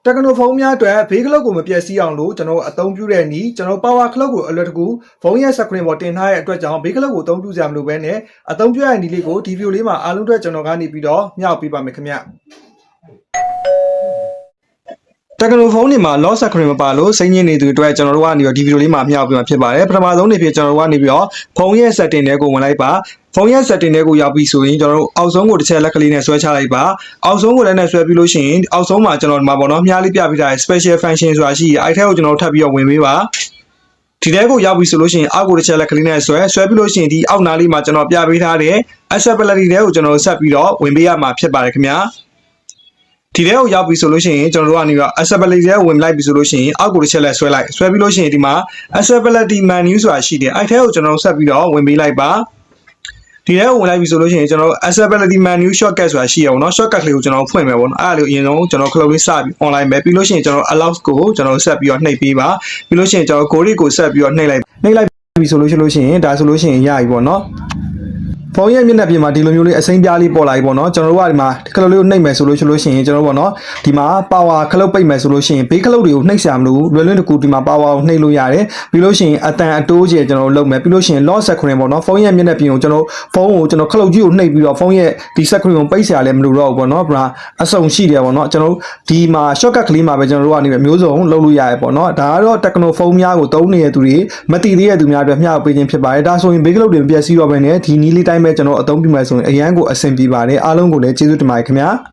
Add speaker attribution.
Speaker 1: တက္ကနိုဖုန်းများအတွက်ဘေးကလုတ်ကိုမပြည့်စည်အောင်လို့ကျွန်တော်အသုံးပြုတဲ့နည်းကျွန်တော်ပါဝါကလုတ်ကိုအလွယ်တကူဖုန်းရဲ့ screen ပေါ်တင်ထားတဲ့အတွက်ကြောင့်ဘေးကလုတ်ကိုအသုံးပြုစရာမလိုဘဲနဲ့အသုံးပြုရတဲ့နည်းလေးကိုဒီဗီဒီယိုလေးမှာအားလုံးအတွက်ကျွန်တော်ကနေပြီးတော့မျှဝေပေးပါမယ်ခင်ဗျတက္ကနိုဖုန်းတွေမှာ lock screen မပါလို့စိတ်ညစ်နေသူတွေအတွက်ကျွန်တော်တို့ကနေဒီဗီဒီယိုလေးမှာမျှဝေပေးမှာဖြစ်ပါတယ်ပထမဆုံးနေဖြစ်ကျွန်တော်တို့ကနေပြီးတော့ဖုန်းရဲ့ setting တွေကိုဝင်လိုက်ပါဖုန်းရဲ့ setting တွေကိုရောက်ပြီဆိုရင်ကျွန်တော်တို့အောက်ဆုံးကိုတစ်ချက်လက်ကလေးနဲ့ဆွဲချလိုက်ပါအောက်ဆုံးကိုလည်းနဲ့ဆွဲပြီးလို့ရှိရင်အောက်ဆုံးမှာကျွန်တော်ဒီမှာပေါ့နော်မြားလေးပြပေးထားတဲ့ special function ဆိုတာရှိတယ်အဲ့ထဲကိုကျွန်တော်ထပ်ပြီးတော့ဝင်ပေးပါဒီထဲကိုရောက်ပြီဆိုလို့ရှိရင်အောက်ကိုတစ်ချက်လက်ကလေးနဲ့ဆွဲပြီးလို့ရှိရင်ဒီအောက်နားလေးမှာကျွန်တော်ပြပေးထားတဲ့ accessibility တွေကိုကျွန်တော်ဆက်ပြီးတော့ဝင်ပေးရမှာဖြစ်ပါတယ်ခင်ဗျာဒီထဲကိုရောက်ပြီဆိုလို့ရှိရင်ကျွန်တော်တို့ကနေပြီးတော့ accessibility ကိုဝင်လိုက်ပြီဆိုလို့ရှိရင်အောက်ကိုတစ်ချက်လက်ဆွဲပြီးလို့ရှိရင်ဒီမှာ accessibility menu ဆိုတာရှိတယ်အဲ့ထဲကိုကျွန်တော်ဆက်ပြီးတော့ဝင်ပေးလိုက်ပါဒီထဲကိုဝင်လိုက်ပြီဆိုလို့ရှိရင်ကျွန်တော် accessibility menu shortcut ဆိုတာရှိရပါတော့ shortcut လေးကိုကျွန်တော်ဖွင့်မယ်ပေါ့နော်အဲ့ဒါလေးအရင်ဆုံးကျွန်တော်ခလုတ်လေးစပြီး online ပဲပြီးလို့ရှိရင်ကျွန်တော် allow ကိုကျွန်တော်ဆက်ပြီးတော့နှိပ်ပေးပါပြီးလို့ရှိရင်ကျွန်တော် code ကိုဆက်ပြီးတော့နှိပ်လိုက်ပြီဆိုလို့ရှိရင်ဒါဆိုလို့ရှိရင်ရပြီပေါ့နော်ဖုန်းရဲ့မျက်နှာပြင်မှာဒီလိုမျိုးလေးအစိမ်းပြားလေးပေါ်လာပြီပေါ့နော်ကျွန်တော်တို့ကဒီမှာခလုတ်လေးကိုနှိပ်မယ်ဆိုလို့ရှိရင်ကျွန်တော်တို့ပေါ့နော်ဒီမှာ power ခလုတ်ပိတ်မယ်ဆိုလို့ရှိရင်ဘေးခလုတ်တွေကိုနှိပ်ဆရာမလို့လွယ်လွယ်တကူဒီမှာ power ကိုနှိပ်လို့ရတယ်ပြီးလို့ရှိရင်အတန်အတိုးကျကျွန်တော်တို့လုပ်မယ်ပြီးလို့ရှိရင် lock screen ပေါ့နော်ဖုန်းရဲ့မျက်နှာပြင်ကိုကျွန်တော်ဖုန်းကိုကျွန်တော်ခလုတ်ကြီးကိုနှိပ်ပြီးတော့ဖုန်းရဲ့ဒီ screen ကိုပိတ်ဆရာလည်းမလိုတော့ဘူးပေါ့နော်ဒါအဆုံရှိတယ်ပေါ့နော်ကျွန်တော်တို့ဒီမှာ shortcut ကလေးမှာပဲကျွန်တော်တို့ကနေမျိုးစုံလုပ်လို့ရတယ်ပေါ့နော်ဒါကတော့ Tecno ဖုန်းများကိုသုံးနေတဲ့သူတွေမသိသေးတဲ့သူများအတွက်မျှဝေပေးခြင်းဖြစ်ပါတယ်ဒါဆိုရင်ဘေးကလုတ်တွေမပြည့်စည်တော့ဘဲနဲ့ဒီနည်းလေးတိုင်းပဲကျွန်တော်အသုံးပြုမယ်ဆိုရင်အရန်ကိုအဆင်ပြေပါတယ်အားလုံးကိုလည်းကျေးဇူးတင်ပါတယ်ခင်ဗျာ